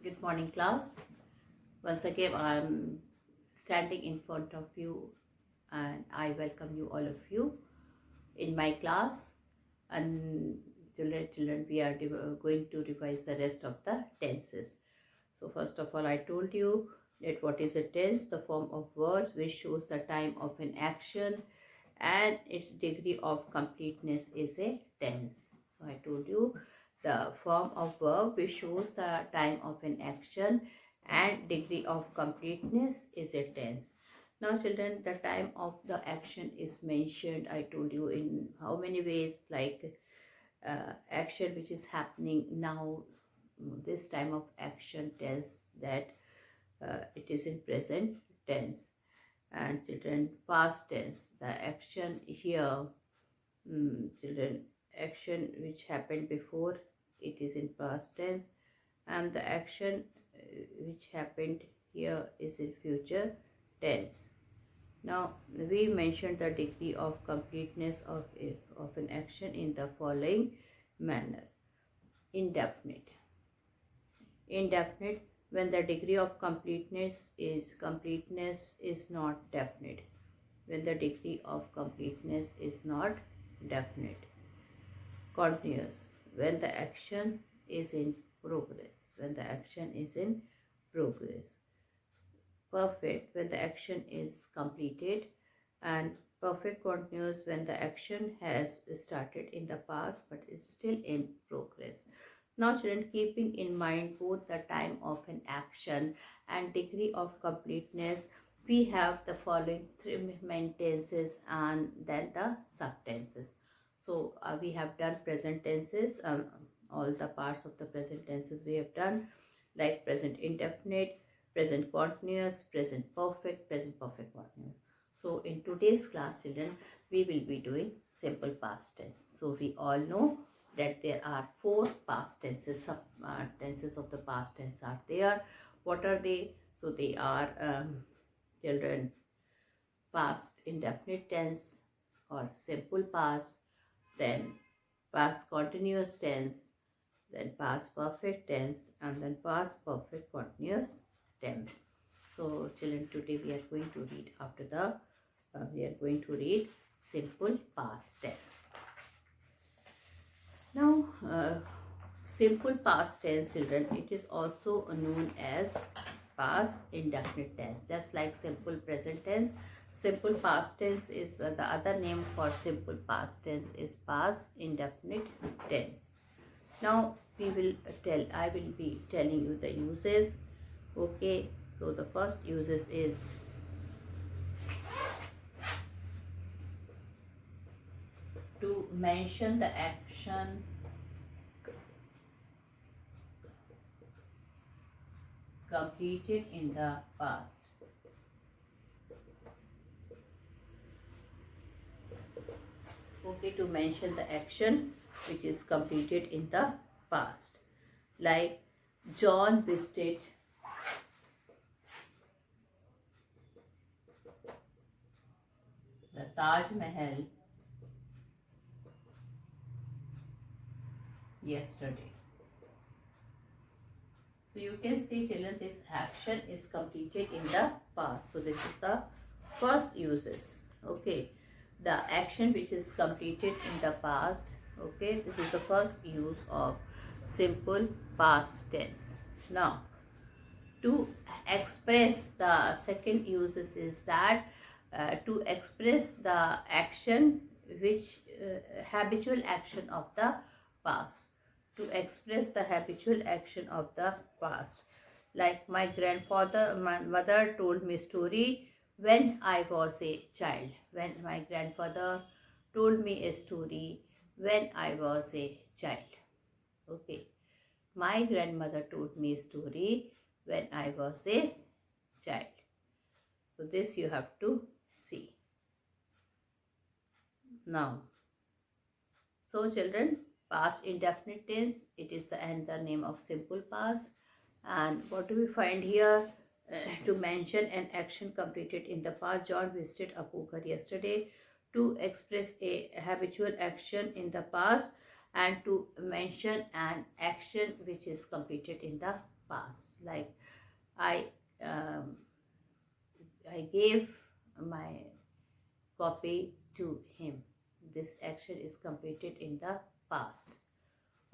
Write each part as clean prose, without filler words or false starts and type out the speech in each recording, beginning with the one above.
Good morning, class. Once again, I'm standing in front of you and I welcome you, all of you, in my class. And children, we are going to revise the rest of the tenses. So, first of all, I told you that what is a tense? The form of words which shows the time of an action and its degree of completeness is a tense. So, I told you the form of verb which shows the time of an action and degree of completeness is a tense. Now children, the time of the action is mentioned, I told you, in how many ways, like action which is happening now. This time of action tells that it is in present tense. And children, past tense, the action here, children, action which happened before, it is in past tense, and the action which happened here is in future tense. Now we mentioned the degree of completeness of an action in the following manner. Indefinite. Indefinite, when the degree of completeness is not definite. When the degree of completeness is not definite. Continuous, when the action is in progress. When the action is in progress. Perfect, when the action is completed. And perfect continuous, when the action has started in the past but is still in progress. Now children, keeping in mind both the time of an action and degree of completeness, we have the following three main tenses and then the subtenses. So we have done present tenses, all the parts of the present tenses we have done, like present indefinite, present continuous, present perfect continuous. So in today's class, children, we will be doing simple past tense. So we all know that there are four past tenses, tenses of the past tense are there. What are they? So they are, children, past indefinite tense or simple past, then past continuous tense, then past perfect tense, and then past perfect continuous tense. So children, today we are going to read after the we are going to read simple past tense. Now simple past tense, children, it is also known as past indefinite tense. Just like simple present tense, simple past tense is the other name for simple past tense is past indefinite tense. Now I will be telling you the uses. Okay, so the first uses is to mention the action completed in the past. Okay, to mention the action which is completed in the past. Like John visited the Taj Mahal yesterday. So you can see, children, this action is completed in the past. So this is the first uses. Okay, the action which is completed in the past. Okay, this is the first use of simple past tense. Now to express, the second uses is that to express the action which habitual action of the past. To express the habitual action of the past, like my mother told me story when I was a child. When my grandfather told me a story when I was a child. Okay, my grandmother told me a story when I was a child. So this you have to see. Now, so children, past indefinite tense, it is the another name of simple past. And what do we find here? To mention an action completed in the past. John visited Apu Ghar yesterday. To express a habitual action in the past, and to mention an action which is completed in the past. Like I um, I gave my copy to him. This action is completed in the past.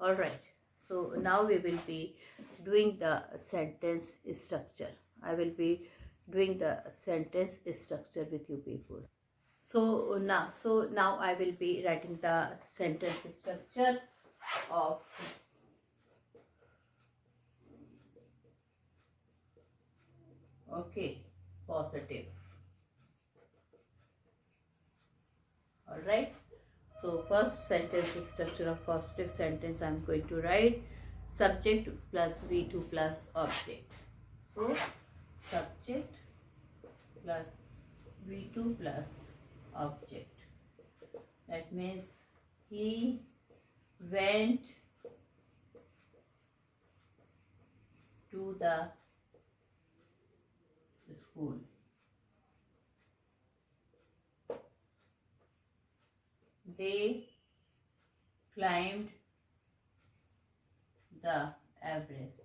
All right. So now we will be doing the sentence structure. I will be doing the sentence structure with you people. So now I will be writing the sentence structure of, okay, positive. All right. So first sentence structure of positive sentence, I am going to write subject plus V2 plus object. So subject plus V2 plus object. That means he went to the school. They climbed the Everest.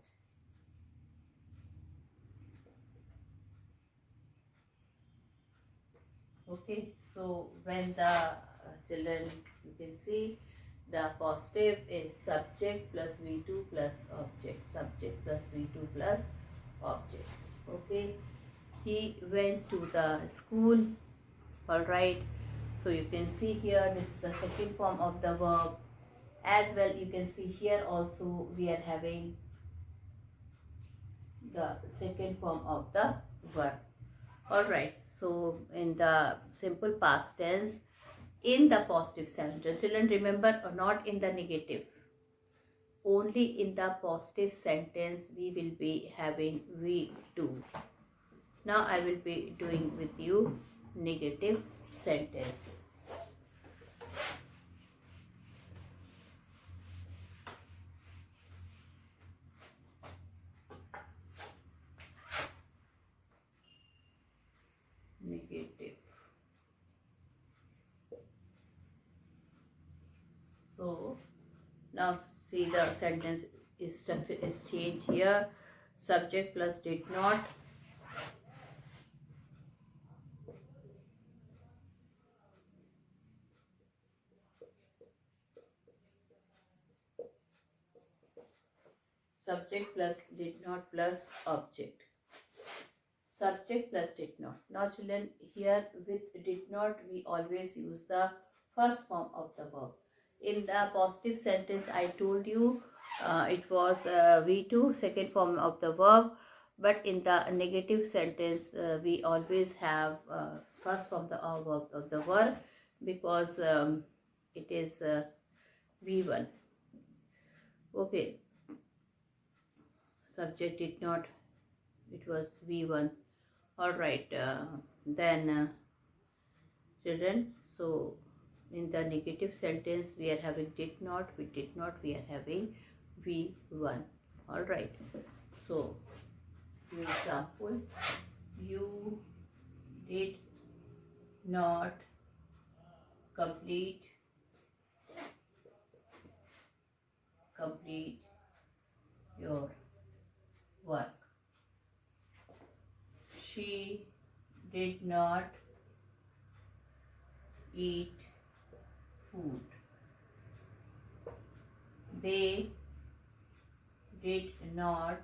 Okay, so when the children, you can see the positive is subject plus V2 plus object. Subject plus V2 plus object. Okay, he went to the school. All right, so you can see here this is the second form of the verb. As well, you can see here also we are having the second form of the verb. All right, so in the simple past tense, in the positive sentence, children remember, or not in the negative, only in the positive sentence we will be having we do. Now I will be doing with you negative sentences. Negative. So now see the sentence is structure is changed here. Subject plus did not. Subject plus did not plus object. Subject plus did not. Now children, here with did not we always use the first form of the verb. In the positive sentence I told you it was V2, second form of the verb, but in the negative sentence we always have first form of the verb, because it is V1. Okay, subject did not, it was V1. All right, then children, so in the negative sentence we are having did not, we did not, we are having V1. All right, so for example, you did not complete your work. She did not eat food. They did not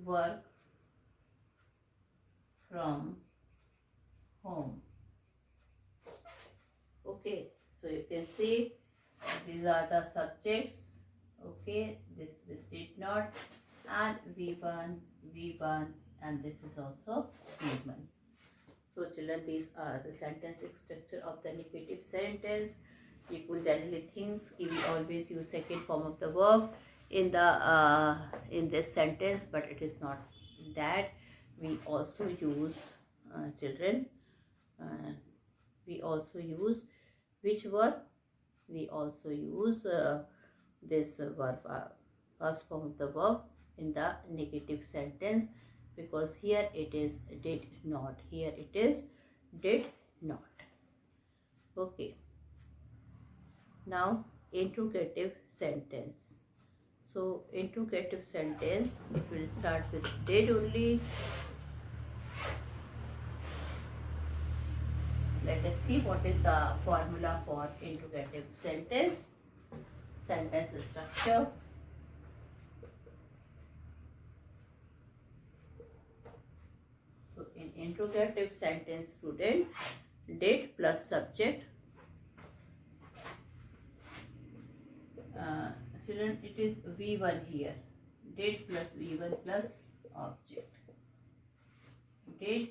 work from home. Okay, so you can see these are the subjects. Okay, this did not, and V1, V1, and this is also V1. So children, these are the sentence structure of the negative sentence. People generally think we always use second form of the verb in this sentence, but it is not that. We also use children. We also use which verb? We also use this verb, first form of the verb in the negative sentence, because here it is did not, here it is did not. Okay, Now interrogative sentence. So interrogative sentence, it will start with did only. Let us see what is the formula for interrogative sentence. Sentence structure. So in interrogative sentence, student, did plus subject. Student, it is V1 here. Did plus V1 plus object. Did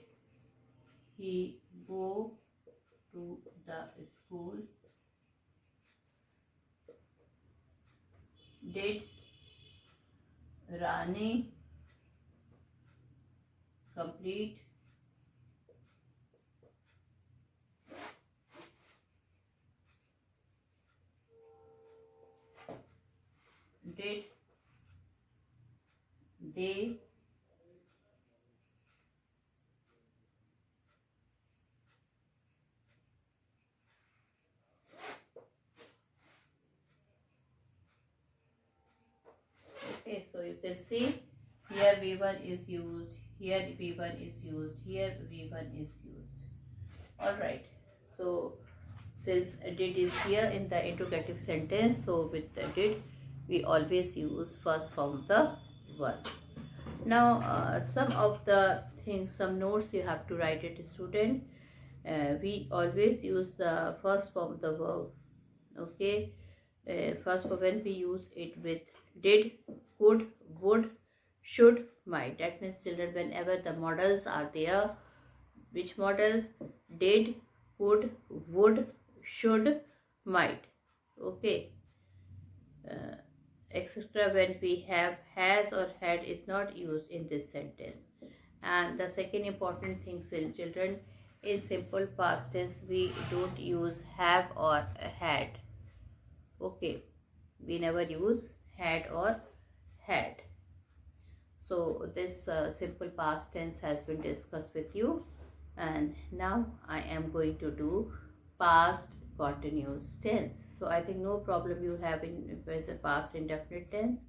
he go to the school? Did Rani complete did they okay, so you can see here V1 is used, here V1 is used, here V1 is used. Alright, so since did is here in the interrogative sentence, so with the did we always use first form of the verb. Now some of the things, some notes you have to write it, student. We always use the first form of the verb. Okay, first for when we use it with did, could, would, should, might. That means children, whenever the models are there, which models? Did, could, would, should, might. Okay. Etc. when we have has or had is not used in this sentence. And the second important thing, children, in simple past tense we don't use have or had. Okay, we never use had or had. So this simple past tense has been discussed with you, and now I am going to do past continuous tense. So I think no problem you have in present past indefinite tense.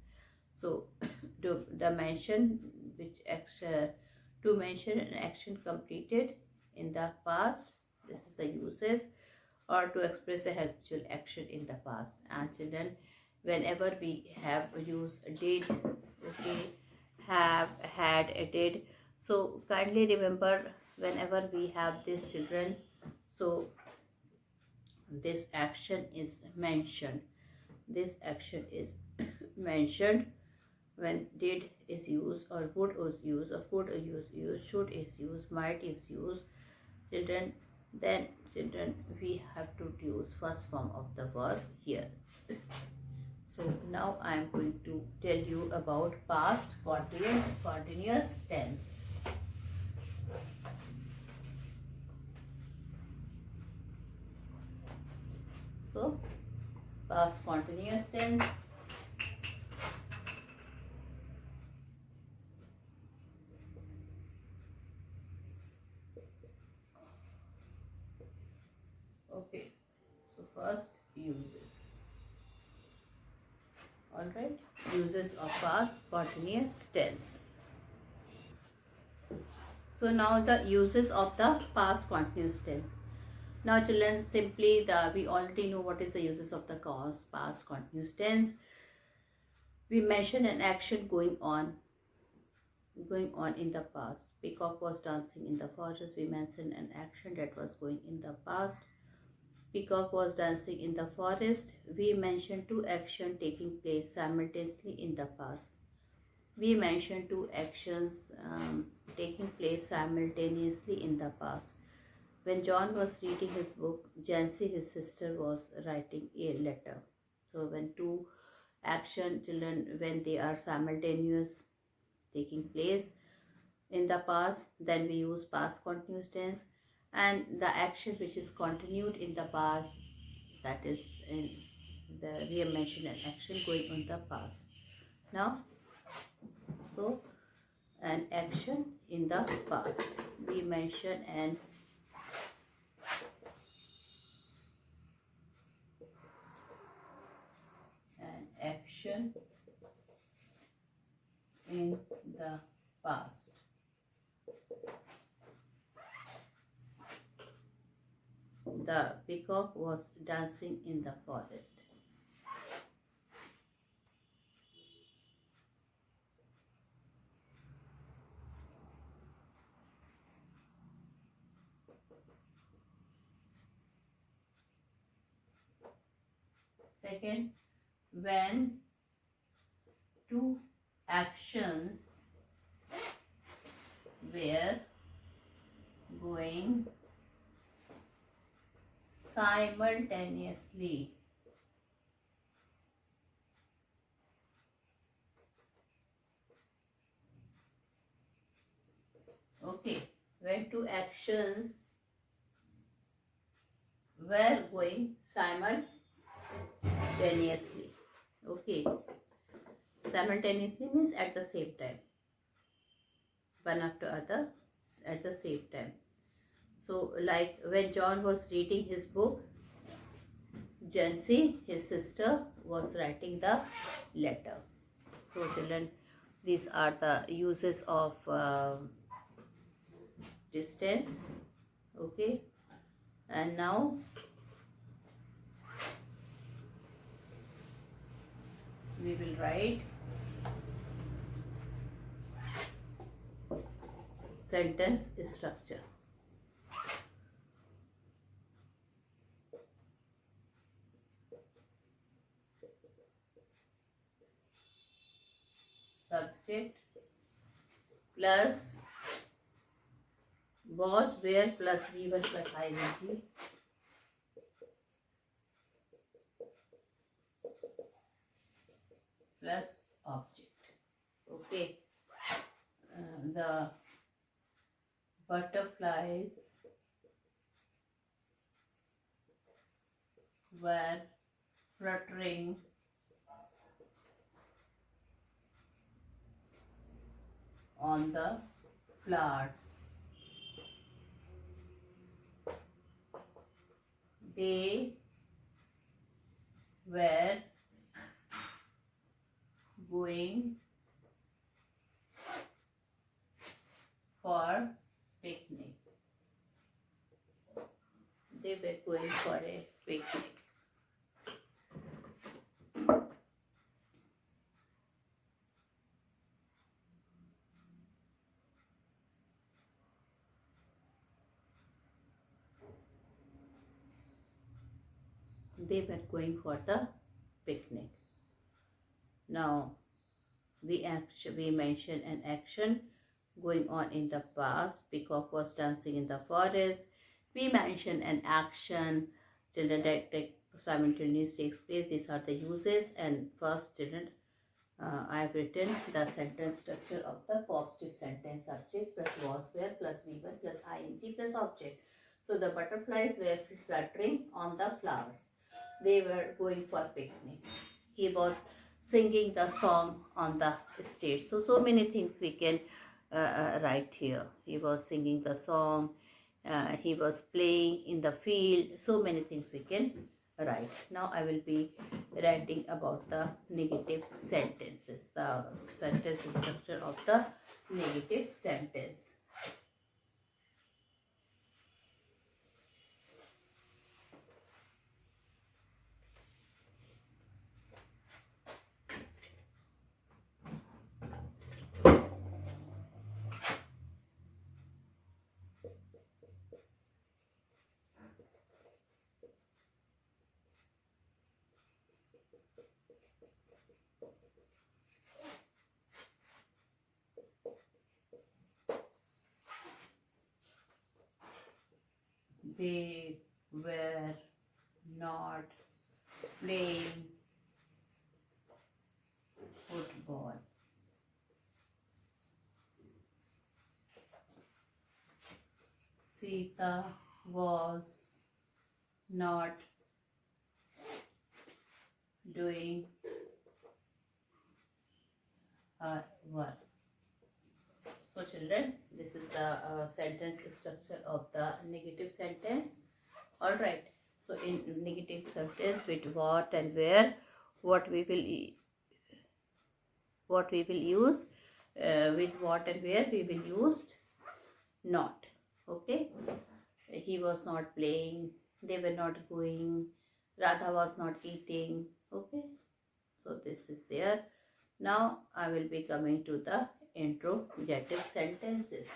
So the mention which action, to mention an action completed in the past, this is the uses, or to express a habitual action in the past. And children, whenever we have used did, okay, have, had, did, so kindly remember whenever we have these children, so this action is mentioned. This action is mentioned when did is used, or would is used, or could is used, should is used, might is used, children, then children we have to use first form of the verb here. So now I am going to tell you about past continuous tense. So past continuous tense. Okay, so first uses. Alright, uses of past continuous tense. So now the uses of the past continuous tense. Now children, simply we already know what is the uses of the cause past continuous tense. We mention an action going on in the past. Peacock was dancing in the forest. We mentioned an action that was going in the past. Peacock was dancing in the forest. We mentioned two actions taking place simultaneously in the past. We mentioned two actions taking place simultaneously in the past. When John was reading his book, Jancy, his sister, was writing a letter. So when two action, children, when they are simultaneous taking place in the past, then we use past continuous tense. And the action which is continued in the past, that is in the we have mentioned an action going on the past. Now, so an action in the past, we mention an action in the past. The peacock was dancing in the forest. Second, when two actions were going simultaneously. Okay, when two actions were going simultaneously. Okay, simultaneously means at the same time, one after other at the same time. So like when John was reading his book, Jancy, his sister, was writing the letter. So children, these are the uses of distance. Okay, and now we will write sentence structure. Subject plus was, where plus we1 plus ing plus object. Okay, the butterflies were fluttering on the flowers. They were going for picnic. They were going for a picnic. They were going for the picnic. Now we mention an action going on in the past. Peacock was dancing in the forest. We mention an action, children, that simultaneously takes place. These are the uses. And first, children, I have written the sentence structure of the positive sentence. Subject plus was, where plus we1 plus ing plus object. So the butterflies were fluttering on the flowers. They were going for picnic. He was singing the song on the stage. So many things we can write here. He was singing the song. He was playing in the field. So many things we can write. Now I will be writing about the negative sentences. The sentence structure of the negative sentence. They were not playing football. Sita was not doing her work. So children, this is the sentence structure of the negative sentence. Alright, so in negative sentence with what and where, what we will what we will use, with what and where we will use not. Okay, he was not playing, they were not going, Radha was not eating. Okay, so this is there. Now I will be coming to the interrogative sentences.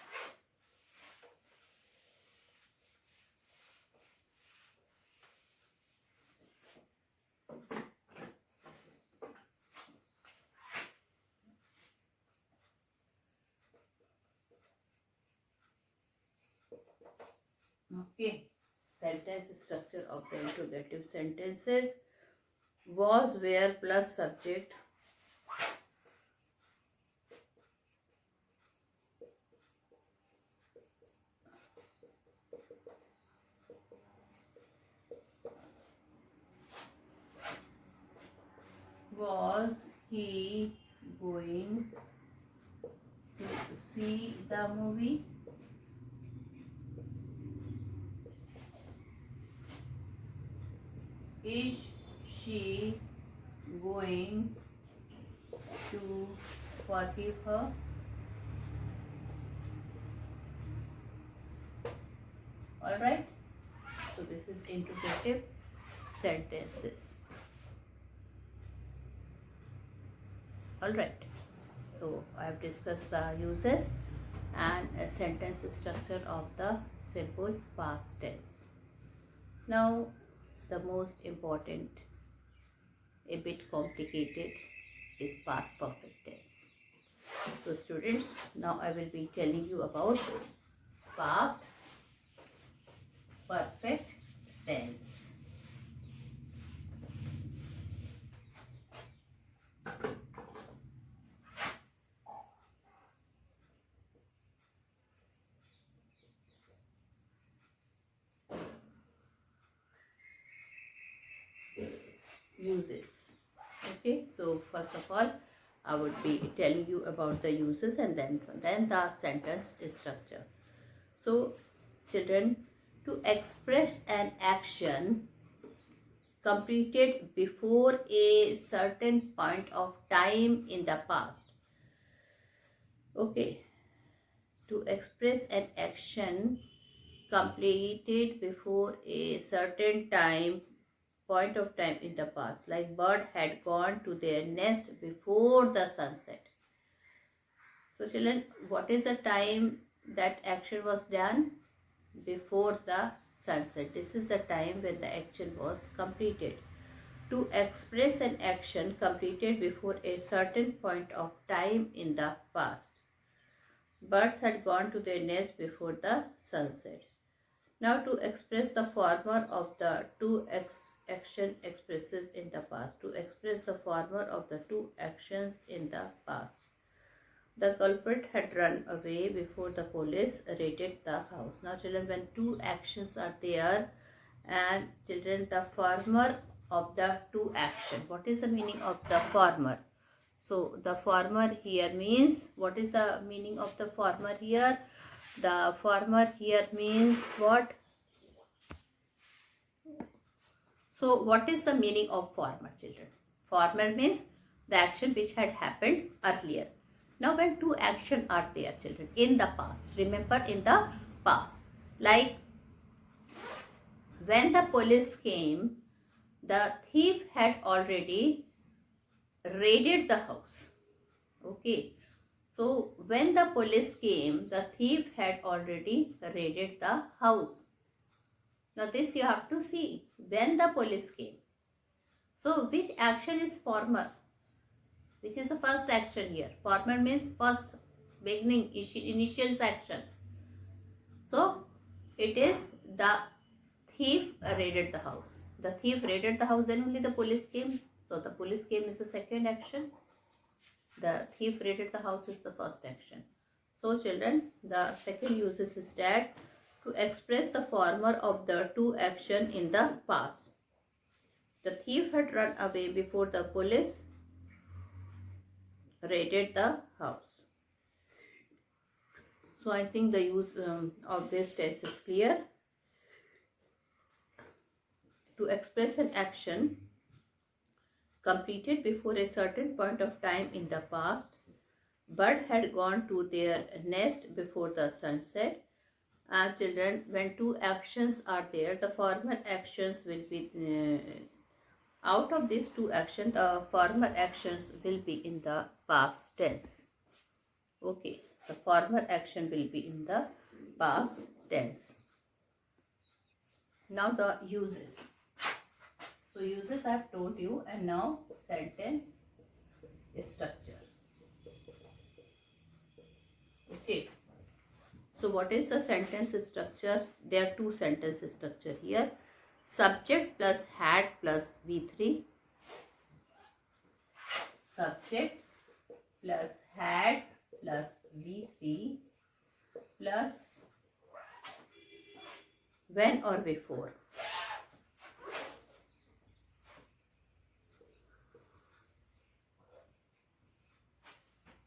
Okay, sentence structure of the interrogative sentences. Was, where plus subject, was he going to see the movie? Is she going to forgive her? Alright, so this is interrogative sentences. Alright, so I have discussed the uses and a sentence structure of the simple past tense. Now the most important, a bit complicated, is past perfect tense. So students, now I will be telling you about past perfect tense. Uses. Okay, so first of all I would be telling you about the uses and then the sentence structure. So children, to express an action completed before a certain point of time in the past. Okay, to express an action completed before a certain point of time in the past, like bird had gone to their nest before the sunset. So children, what is the time that action was done? Before the sunset. This is the time when the action was completed. To express an action completed before a certain point of time in the past. Birds had gone to their nest before the sunset. Now to express the former of the two action expresses in the past. To express the former of the two actions in the past. The culprit had run away before the police raided the house. Now children, when two actions are there and children, the former of the two action. What is the meaning of the former? So the former here means, what is the meaning of the former here? The former here means what? So what is the meaning of former, children? Former means the action which had happened earlier. Now when two actions are there, children, in the past, remember, in the past, like when the police came, the thief had already raided the house. Okay, so when the police came, the thief had already raided the house. Now this you have to see, when the police came. So which action is former? Which is the first action here? Former means first, beginning, initial action. So it is the thief raided the house. The thief raided the house, then only the police came. So the police came is the second action. The thief raided the house is the first action. So children, the second uses is that to express the former of the two action in the past. The thief had run away before the police raided the house. So I think the use of this tense is clear. To express an action completed before a certain point of time in the past. Bird had gone to their nest before the sunset. Children, when two actions are there, the former actions will be out of these two actions, the former actions will be in the past tense. Okay, the former action will be in the past tense. Now the uses. So uses I have told you, and now sentence structure. Okay. So what is the sentence structure? There are two sentence structure here. Subject plus had plus V3. Subject plus had plus V3 plus when or before.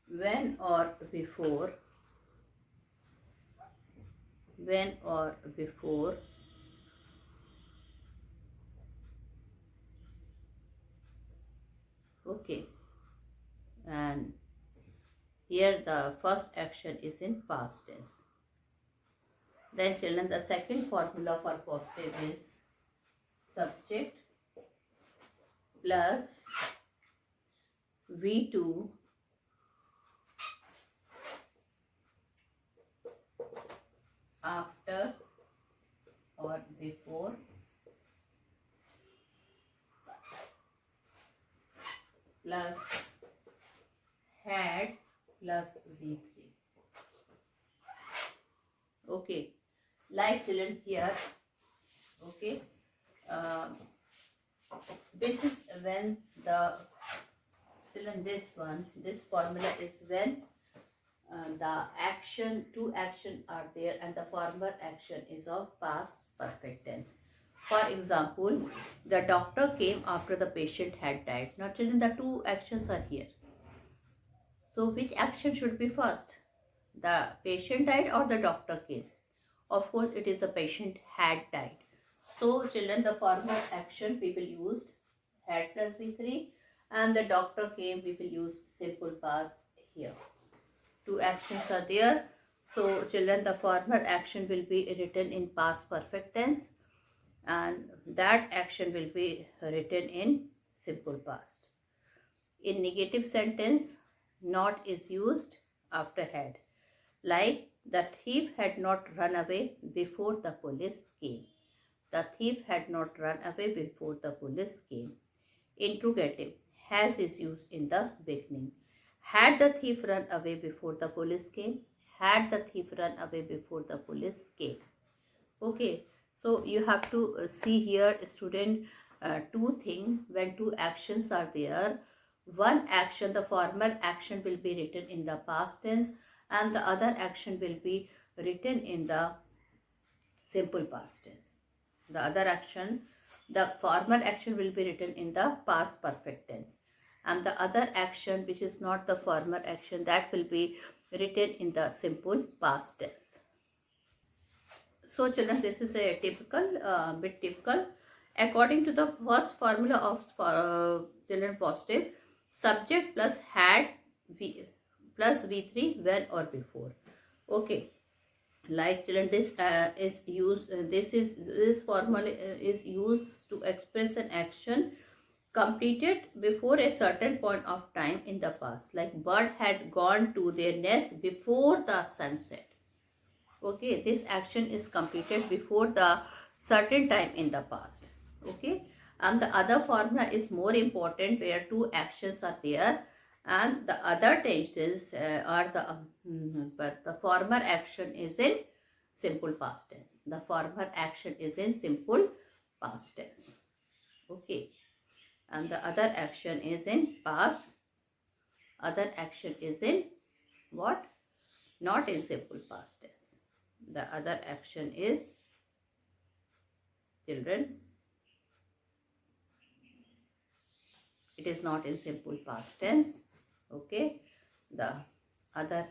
When or before. When or before. Okay. And here the first action is in past tense. Then children, the second formula for positive is subject plus V2 after or before plus had plus V3. Okay, like children here, okay, this is when the children, this formula is when the action, two action are there and the former action is of past perfect tense. For example, the doctor came after the patient had died. Now children, the two actions are here. So which action should be first? The patient died or the doctor came? Of course, it is the patient had died. So children, the former action we will use had plus V3, and the doctor came, we will use simple past here. Two actions are there. So children, the former action will be written in past perfect tense and that action will be written in simple past. In negative sentence, not is used after had. Like, the thief had not run away before the police came. The thief had not run away before the police came. Interrogative, has is used in the beginning. Had the thief run away before the police came? Had the thief run away before the police came? Okay, so you have to see here, student, two things. When two actions are there, one action, the former action will be written in the past tense and the other action will be written in the simple past tense. The other action, the former action will be written in the past perfect tense and the other action which is not the former action, that will be written in the simple past tense. So children, this is a bit typical. According to the first formula of children positive, subject plus had plus V3 when or before. Okay, like children, this is used. This formula is used to express an action completed before a certain point of time in the past. Like, bird had gone to their nest before the sunset. Okay, this action is completed before the certain time in the past. Okay, and the other formula is more important where two actions are there and the other tenses are but the former action is in simple past tense. The former action is in simple past tense. Okay, and the other action is in past. Other action is in what? Not in simple past tense. The other action is, children, it is not in simple past tense. Okay, the other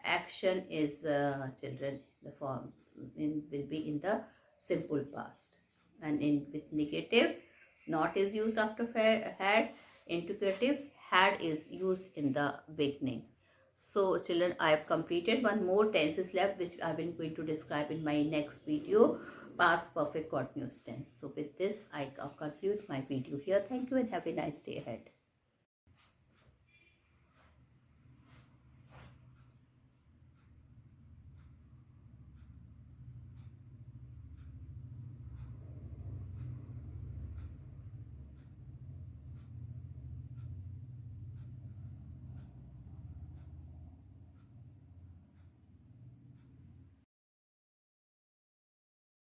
action is, children, the form will be in the simple past, and in with negative, Not is used after had. Integrative had is used in the beginning. So children, I have completed one more tenses left, which I will going to describe in my next video, past perfect continuous tense. So with this, I conclude my video here. Thank you and have a nice day ahead.